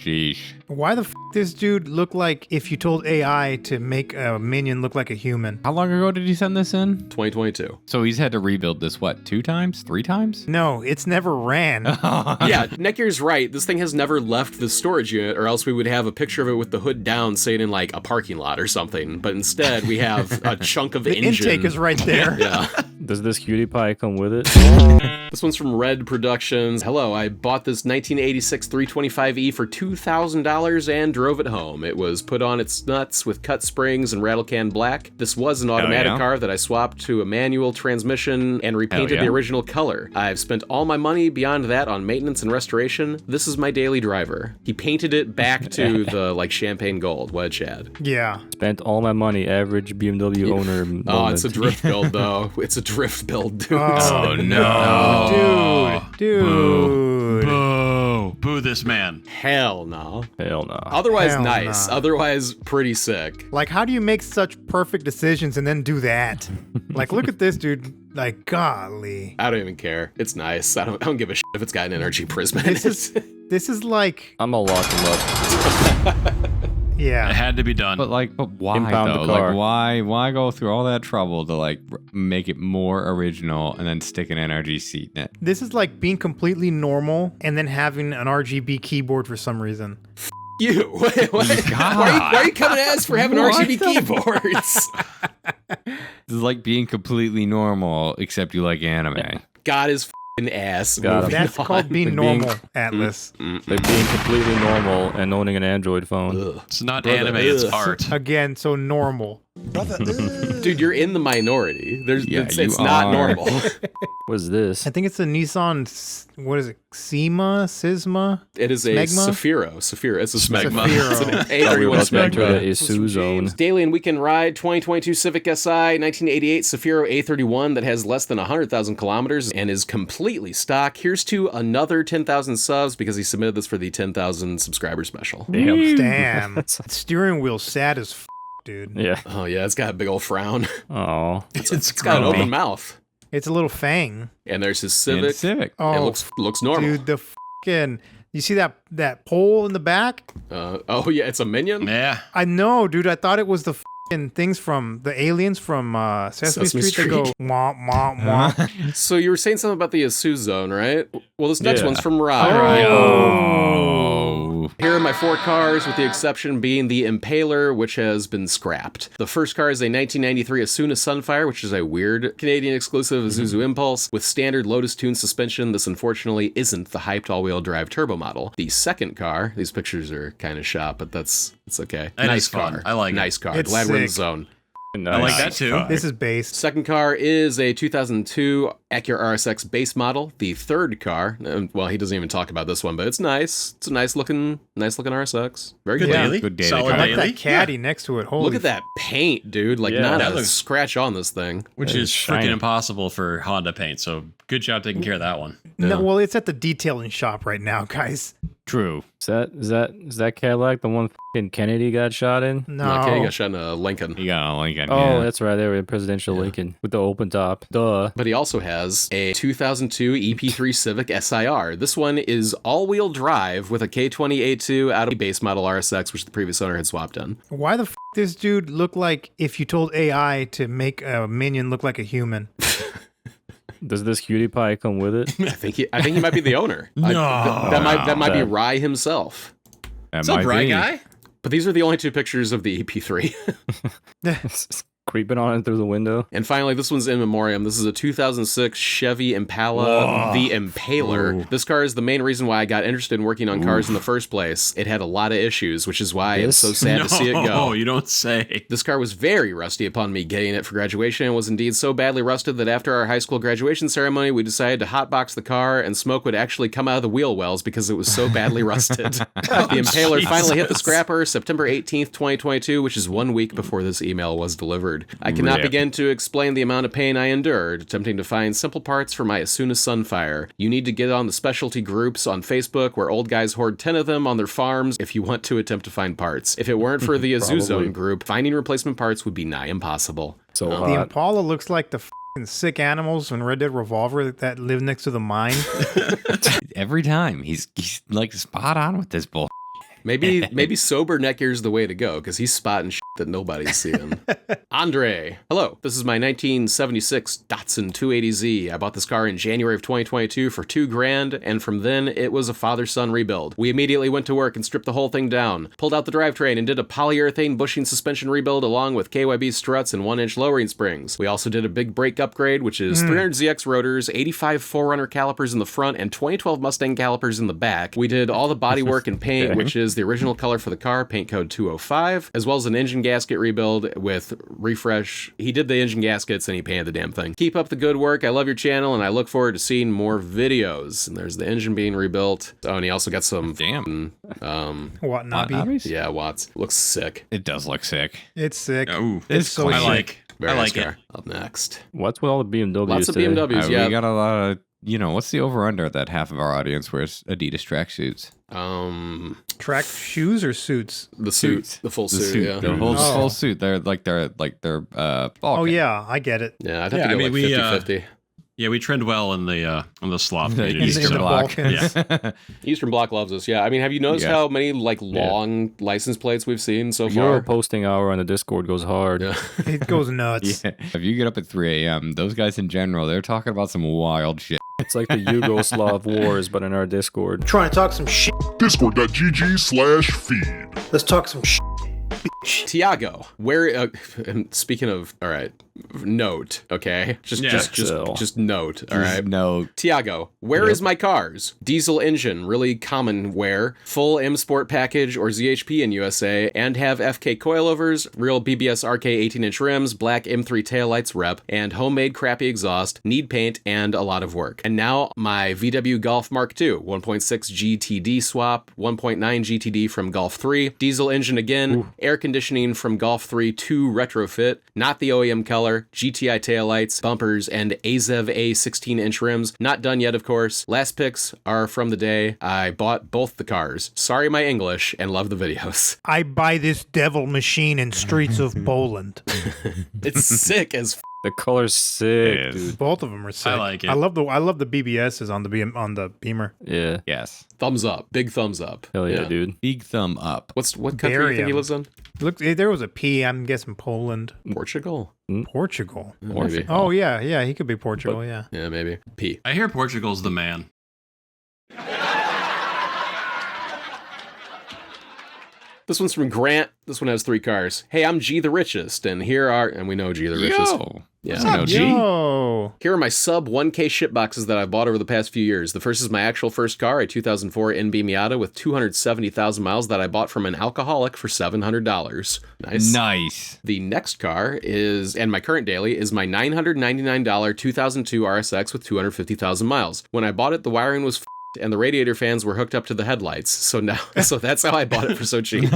sheesh. Why the f this dude look like if you told AI to make a minion look like a human? How long ago did he send this in? 2022. So he's had to rebuild this, what, 2 times? 3 times? No, it's never ran. Yeah, Netgear's right. This thing has never left the storage unit, or else we would have a picture of it with the hood down, sitting in like a parking lot or something. But instead, we have a chunk of The engine. intake is right there. Yeah. Does this cutie pie come with it? This one's from Red Productions. Hello, I bought this 1986 325e for $2,000 and drove it home. It was put on its nuts with cut springs and rattle can black. This was an automatic car that I swapped to a manual transmission and repainted the original color. I've spent all my money beyond that on maintenance and restoration. This is my daily driver. He painted it back to the like champagne gold. What, Chad? Yeah. Spent all my money, average BMW owner. Oh, it's a drift build though. It's a drift build, dude. Oh, no. Dude. Boo. Boo this man. Hell no. Hell no. Otherwise Hell nice. nah. Otherwise pretty sick. Like, how do you make such perfect decisions and then do that? Like, look at this dude. Like, golly. I don't even care. It's nice. I don't give a shit if it's got an energy prism in This is like, I'm gonna lock him up. yeah. It had to be done. But why Impound the though? car. Like why go through all that trouble to make it more original and then stick an NRG seat in it? This is like being completely normal and then having an RGB keyboard for some reason. You. Wait, what? Why are you coming at us for having RGB keyboards? This is like being completely normal, except you like anime. God is f***ing ass. Got him. Moving That's on. called being normal, Atlas. Like being completely normal and owning an Android phone. Ugh. It's not Brother, anime, it's ugh. art. Again, so normal. Dude, you're in the minority. It's you not are. normal. What is this? I think it's a Nissan, what is it, Sisma? It is a Smegma? Saphira. It's a Smegma. Smegma. It's an Saphira. A31 Let's back to the Smegma. Isuzu zone. Daily and weekend ride, 2022 Civic SI, 1988 Saphira A31 that has less than 100,000 kilometers and is completely stock. Here's to another 10,000 subs because he submitted this for the 10,000 subscriber special. Damn. Steering wheel sad as f, dude. Yeah. Oh yeah, it's got a big old frown. Oh. It's got an grumpy. open mouth. It's a little fang. And there's his And Civic. Oh, It looks normal. dude, the fucking, you see that pole in the back? Oh yeah, it's a minion. Yeah. I know, dude. I thought it was the fucking things from the aliens from Sesame Sesame Street. They go wah wah wah. So you were saying something about the Isuzu zone, right? Well, this next Yeah. one's from Rod. Oh. Here are my 4 cars, with the exception being the Impaler, which has been scrapped. The first car is a 1993 Asuna Sunfire, which is a weird Canadian exclusive Isuzu Impulse with standard Lotus Tune suspension. This unfortunately isn't the hyped all-wheel drive turbo model. The second car, these pictures are kind of shot, but it's okay. That nice is fun. car. I like it. Nice car. It's Glad we're in the sick. zone. I like that too. This is based. Second car is a 2002 Acura RSX base model. The third car, well, he doesn't even talk about this one, but it's nice. It's a nice looking RSX. Very Good good. Yeah. daily. Good daily Solid car. I like daily. that caddy next to it. Holy Look at that paint, dude. Like, Yeah, not that a looks- scratch on this thing. Which That is is freaking shiny. impossible for Honda paint. So good job taking care of that one. No, well, it's at the detailing shop right now, guys. True. Is that Cadillac the one fucking Kennedy got shot in? No. Okay, you got shot in a Lincoln. You got a Lincoln. Oh, yeah. that's right. They were in presidential Lincoln with the open top. Duh. But he also has a 2002 EP3 Civic SIR. This one is all-wheel drive with a K20A2 out of the base model RSX, which the previous owner had swapped in. Why the f this dude look like if you told AI to make a minion look like a human? Does this cutie pie come with it? I think he might be the owner. That might be Rye himself. That What's up, might right be. guy? But these are the only 2 pictures of the EP3. Creeping on it through the window. And finally, this one's in memoriam. This is a 2006 Chevy Impala, the Impaler. This car is the main reason why I got interested in working on cars in the first place. It had a lot of issues, which is why it's so sad to see it No, go. you don't say. This car was very rusty upon me getting it for graduation and was indeed so badly rusted that after our high school graduation ceremony, we decided to hotbox the car and smoke would actually come out of the wheel wells because it was so badly rusted. The Impaler finally hit the scrapper September 18th, 2022, which is 1 week before this email was delivered. I cannot begin to explain the amount of pain I endured attempting to find simple parts for my Asuna Sunfire. You need to get on the specialty groups on Facebook where old guys hoard 10 of them on their farms if you want to attempt to find parts. If it weren't for the Isuzu Zone group, finding replacement parts would be nigh impossible. So The hot. Impala looks like the f***ing sick animals in Red Dead Revolver that live next to the mine. Every time he's like spot on with this bull. Maybe sober Netgear's the way to go, because he's spotting shit that nobody's seeing. Andre, hello. This is my 1976 Datsun 280Z. I bought this car in January of 2022 for $2,000, and from then it was a father-son rebuild. We immediately went to work and stripped the whole thing down, pulled out the drivetrain and did a polyurethane bushing suspension rebuild along with KYB struts and 1-inch lowering springs. We also did a big brake upgrade, which is 300ZX rotors, 85 4Runner calipers in the front, and 2012 Mustang calipers in the back. We did all the bodywork and paint, which is the original color for the car, paint code 205, as well as an engine gasket rebuild with refresh. He did the engine gaskets and he painted the damn thing. Keep up the good work. I love your channel and I look forward to seeing more videos. And there's the engine being rebuilt. Oh, and he also got some Watanabe. yeah, Watts. Looks sick. It does look sick. It's sick. Ooh, It's so I sick. like. Very I nice like car. it. Up next. What's with all the BMWs? Lots of today? BMWs, yeah. We got a lot of, what's the over-under that half of our audience wears Adidas tracksuits? Track shoes or suits? The suit. The full suit, yeah. The whole Oh. full suit. They're bulking. Oh, yeah, I get it. Yeah, I'd have Yeah, to I go mean, like 50-50. Yeah, we trend well in the sloth The community. Eastern Eastern so- Bloc. Balkans. Eastern Bloc loves us, yeah. I mean, have you noticed Yeah. how many, like, long license plates we've seen so Your far? posting hour on the Discord goes hard. Yeah. It goes nuts. Yeah. If you get up at 3 a.m., those guys in general, they're talking about some wild shit. It's like the Yugoslav wars, but in our Discord. Trying to talk some shit. Discord.gg/feed. Let's talk some shit. Tiago, where? And speaking of, all right, note, okay, just note, all right. No. Tiago, where is my cars? Diesel engine, really common wear, full M Sport package or ZHP in USA, and have FK coilovers, real BBS RK 18-inch rims, black M3 taillights rep, and homemade crappy exhaust, need paint, and a lot of work. And now my VW Golf Mark II, 1.6 GTD swap, 1.9 GTD from Golf 3, diesel engine again, air conditioning from Golf 3 2 retrofit, not the OEM color, GTI taillights, bumpers, and AZEV A 16-inch rims. Not done yet, of course. Last picks are from the day I bought both the cars. Sorry my English, and love the videos. I buy this devil machine in streets of Poland. It's sick as The color's sick, It is. dude. Both of them are sick. I like it. I love the BBSs on the Beamer. Yeah. Yes. thumbs up. Big thumbs up. Hell yeah, dude. Big thumb up. What country do you think he Barium. lives in? Look, there was a P. I'm guessing Poland, Portugal? Portugal. Maybe. Oh yeah, he could be Portugal. Yeah. Yeah, maybe. P. I hear Portugal's the man. This one's from Grant. This one has 3 cars. Hey, I'm G the richest, and here are, and we know G the richest. Yo. Yeah. I know G. Yo. Here are my sub 1K ship boxes that I've bought over the past few years. The first is my actual first car, a 2004 NB Miata with 270,000 miles that I bought from an alcoholic for $700. Nice. Nice. The next car is, and my current daily, is my $999 2002 RSX with 250,000 miles. When I bought it, the wiring was and the radiator fans were hooked up to the headlights. So that's how I bought it for so cheap.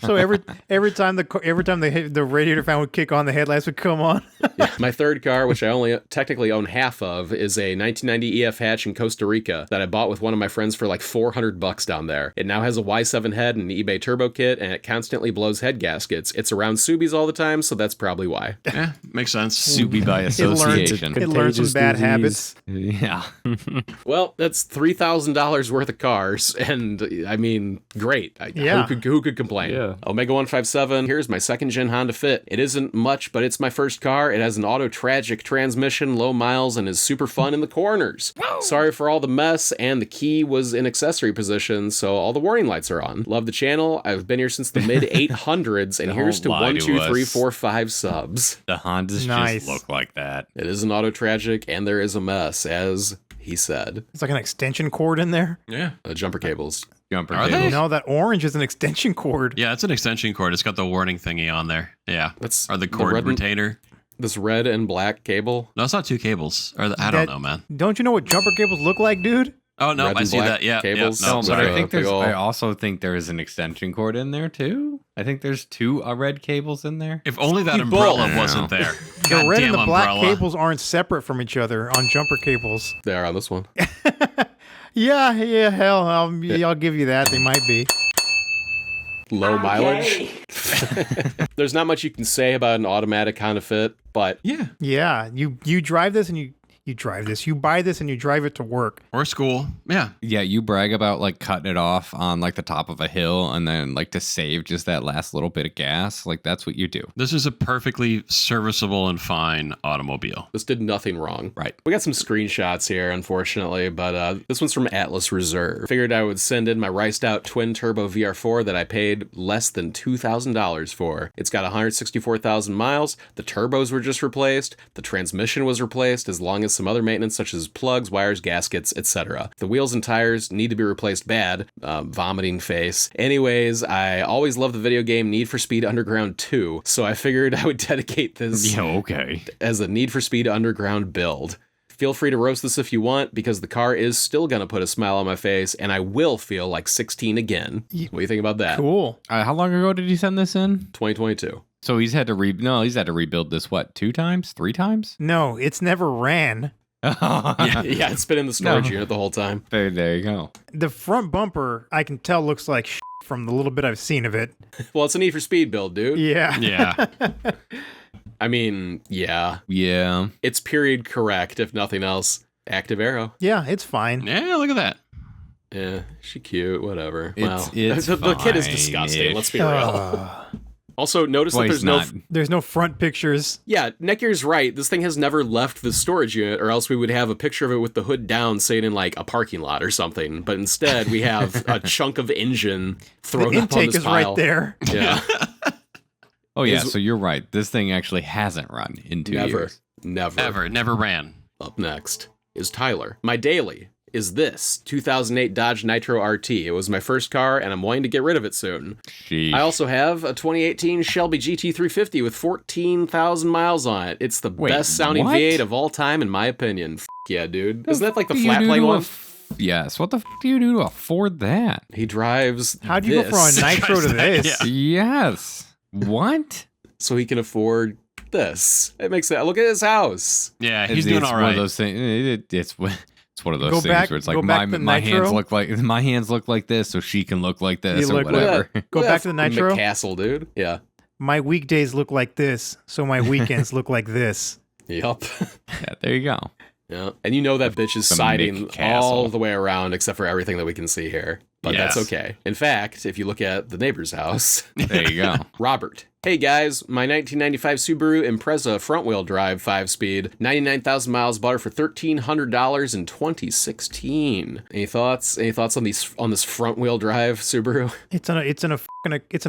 So every time the radiator fan would kick on, the headlights would come on. Yeah. My third car, which I only technically own half of, is a 1990 EF hatch in Costa Rica that I bought with one of my friends for like $400 down there. It now has a Y7 head and an eBay turbo kit, and it constantly blows head gaskets. It's around Subies all the time, so that's probably why. Yeah, makes sense. Subi by association. It learned some Contagious bad disease. habits. Yeah. Well, that's $3,000 worth of cars, and I mean, great. Yeah. Who could complain? Yeah. Omega 157. Here's my second gen Honda Fit. It isn't much, but it's my first car. It has an auto tragic transmission, low miles, and is super fun in the corners. Sorry for all the mess, and the key was in accessory position, so all the warning lights are on. Love the channel. I've been here since the mid 800s, and here's to Don't lie 1, to 2, us. 3, 4, 5 subs. The Hondas Nice. just look like that. It is an auto tragic, and there is a mess, as he said. It's like an extension cord in there. Yeah. Jumper cables. Jumper Are cables. they? No, that orange is an extension cord. Yeah, it's an extension cord. It's got the warning thingy on there. Yeah. That's Or the cord red and- retainer. This red and black cable. No, it's not 2 cables. Or I don't That- know, man. Don't you know what jumper cables look like, dude? Oh, no, red I and see black that. Yeah. cables. Yeah, No, no, but sorry. I think Big ol'- I also think there is an extension cord in there too. I think there's 2 red cables in there. If only that Keep umbrella both. wasn't there. The God red damn and the black umbrella. cables aren't separate from each other on jumper cables. They are on this one. Yeah, hell, I'll give you that. They might be. Low mileage. There's not much you can say about an automatic Honda Fit, but Yeah. Yeah, you drive this and you drive this. You buy this and you drive it to work. Or school. Yeah. Yeah, you brag about like cutting it off on like the top of a hill and then like to save just that last little bit of gas. Like that's what you do. This is a perfectly serviceable and fine automobile. This did nothing wrong. Right. We got some screenshots here, unfortunately, but this one's from Atlas Reserve. Figured I would send in my riced out twin turbo VR4 that I paid less than $2,000 for. It's got 164,000 miles. The turbos were just replaced. The transmission was replaced, as long as some other maintenance such as plugs, wires, gaskets, etc. The wheels and tires need to be replaced bad. Vomiting face. Anyways, I always loved the video game Need for Speed Underground 2, so I figured I would dedicate this as a Need for Speed Underground build. Feel free to roast this if you want, because the car is still going to put a smile on my face, and I will feel like 16 again. What do you think about that? Cool. How long ago did he send this in? 2022. So he's had to rebuild this, what, 2 times? 3 times? No, it's never ran. Yeah, it's been in the storage unit the whole time. There you go. The front bumper, I can tell, looks like from the little bit I've seen of it. Well, it's a Need for Speed build, dude. Yeah. Yeah. I mean, yeah. Yeah. It's period correct, if nothing else. Active arrow. Yeah, it's fine. Yeah, look at that. Yeah, she cute, whatever. It's the kid is disgusting, let's be real. Also, notice that There's no front pictures. Yeah, Necky's right. This thing has never left the storage unit, or else we would have a picture of it with the hood down, saying in like a parking lot or something. But instead, we have a chunk of engine thrown the up on intake this is pile. right there. Yeah. Oh, yeah, so you're right. This thing actually hasn't run in 2 years. Never. It never ran. Up next is Tyler. My daily is this 2008 Dodge Nitro RT. It was my first car, and I'm wanting to get rid of it soon. Sheesh. I also have a 2018 Shelby GT350 with 14,000 miles on it. It's the best sounding what? V8 of all time, in my opinion. Yeah, dude. Isn't that like the flat plane one? Yes. What the do you do to afford that? He drives How do you go from a Nitro to this? Yeah. Yes. What? so he can afford this. It makes it. Look at his house. Yeah, he's doing all One right. of those things. It's one of those Go things back- where it's go like back to my hands Nitro. look like this, so she can look like this, You or look like- whatever. Go back to the Nitro. McCastle, dude. Yeah. My weekdays look like this, so my weekends look like this. Yup. Yeah, there you go. Yeah. And you know that bitch is Some siding McCastle. all the way around except for everything that we can see here. But Yes. that's okay. In fact, if you look at the neighbor's house, There you go. Robert. Hey guys, my 1995 Subaru Impreza front-wheel drive 5-speed, 99,000 miles, bought her for $1,300 in 2016. Any thoughts? Any thoughts on this front-wheel drive Subaru? It's an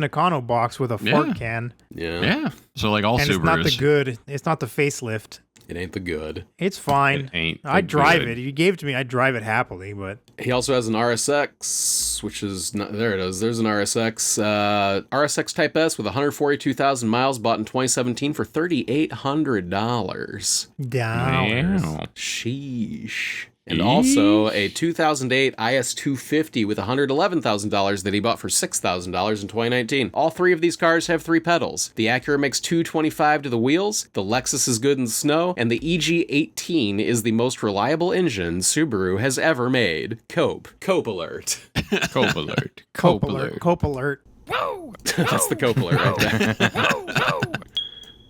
Econo box with a fart can, Yeah. Yeah. So like all and Subarus. it's not the good. It's not the facelift. It ain't the good. It's fine. It ain't. I drive good. it. If you gave it to me, I'd drive it happily. But He also has an RSX, which is not, there it is. There's an RSX, RSX Type S with 142,000 miles, bought in 2017 for $3,800. down. Wow. Sheesh. And also a 2008 IS250 with $111,000 that he bought for $6,000 in 2019. All three of these cars have 3 pedals. The Acura makes 225 to the wheels, the Lexus is good in snow, and the EG18 is the most reliable engine Subaru has ever made. Cope alert. Cope alert. Cope alert. Cope alert. That's the Cope alert right there.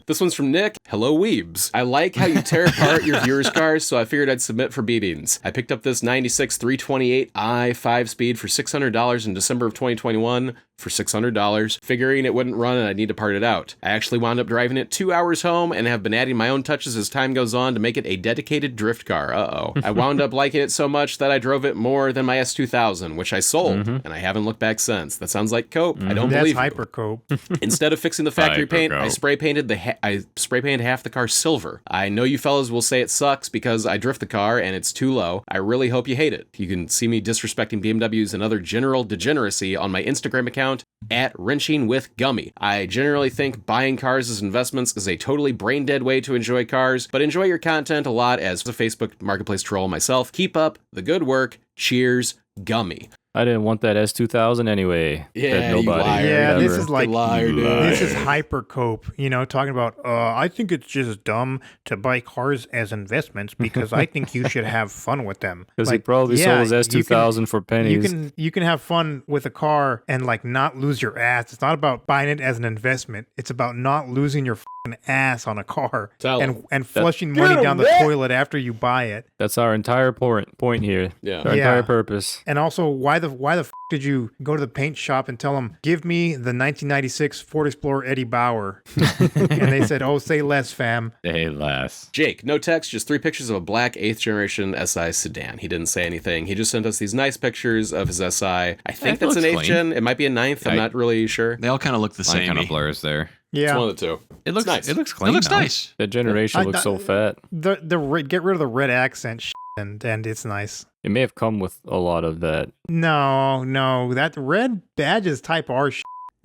This one's from Nick. Hello, Weebs. I like how you tear apart your viewers' cars, so I figured I'd submit for beatings. I picked up this 96 328i 5-speed for $600 in December of 2021 for $600, figuring it wouldn't run and I'd need to part it out. I actually wound up driving it 2 hours home and have been adding my own touches as time goes on to make it a dedicated drift car. I wound up liking it so much that I drove it more than my S2000, which I sold, and I haven't looked back since. That sounds like Cope. I don't That's believe you. hyper cope. Instead of fixing the factory paint, I Hyper-Cope. spray painted half the car silver. I know you fellas will say it sucks because I drift the car and it's too low. I really hope you hate it. You can see me disrespecting BMWs and other general degeneracy on my Instagram account at wrenchingwithgummy. I generally think buying cars as investments is a totally brain dead way to enjoy cars, but enjoy your content a lot as a Facebook marketplace troll myself. Keep up the good work. Cheers, Gummy. I didn't want that S2000 anyway. Yeah, That nobody. you liar. Yeah, this ever. is like liar, dude. this is hyper cope. You know, talking about. I think it's just dumb to buy cars as investments because I think you should have fun with them. Because he Like, probably yeah, sold his you can- S2000 for pennies. You can have fun with a car and like not lose your ass. It's not about buying it as an investment. It's about not losing your ass on a car Tell 'em. and flushing money down the toilet after you buy it. That's our entire point here. Yeah. Our entire purpose. And also, why the f did you go to the paint shop and tell them, give me the 1996 Ford Explorer Eddie Bauer? And they said, oh, say less, fam. Hey, less. Jake, no text, just 3 pictures of a black 8th generation SI sedan. He didn't say anything. He just sent us these nice pictures of his SI. I think that's an 8th gen. It might be a 9th. I'm not really sure. They all kind of look the Line same. kind of blurs there. Yeah. It's one of the two. It looks nice. It looks It clean. looks though. nice. That generation looks so fat. Get rid of the red accent and it's nice. It may have come with a lot of that. No, that red badge is type R. This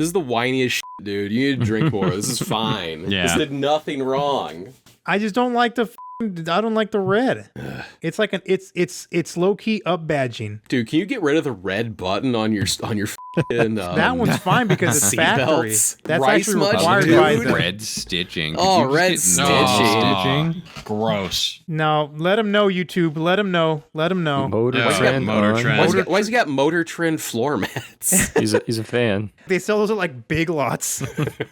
is the whiniest shit, dude. You need to drink more. This is fine. Yeah. This did nothing wrong. I just don't like I don't like the red. It's like it's low key up badging. Dude, can you get rid of the red button on your f***ing, That one's fine because it's seat factory. belts. That's Rice actually much, required dude? by the. Red stitching. Could Oh, you just red get stitching. stitching? Gross. No, let them know, YouTube. Let them know. Let them know. Motor Yeah, trend. Motor on. Trend. Why's he got Motor Trend floor mats? He's a fan. They sell those at like Big Lots.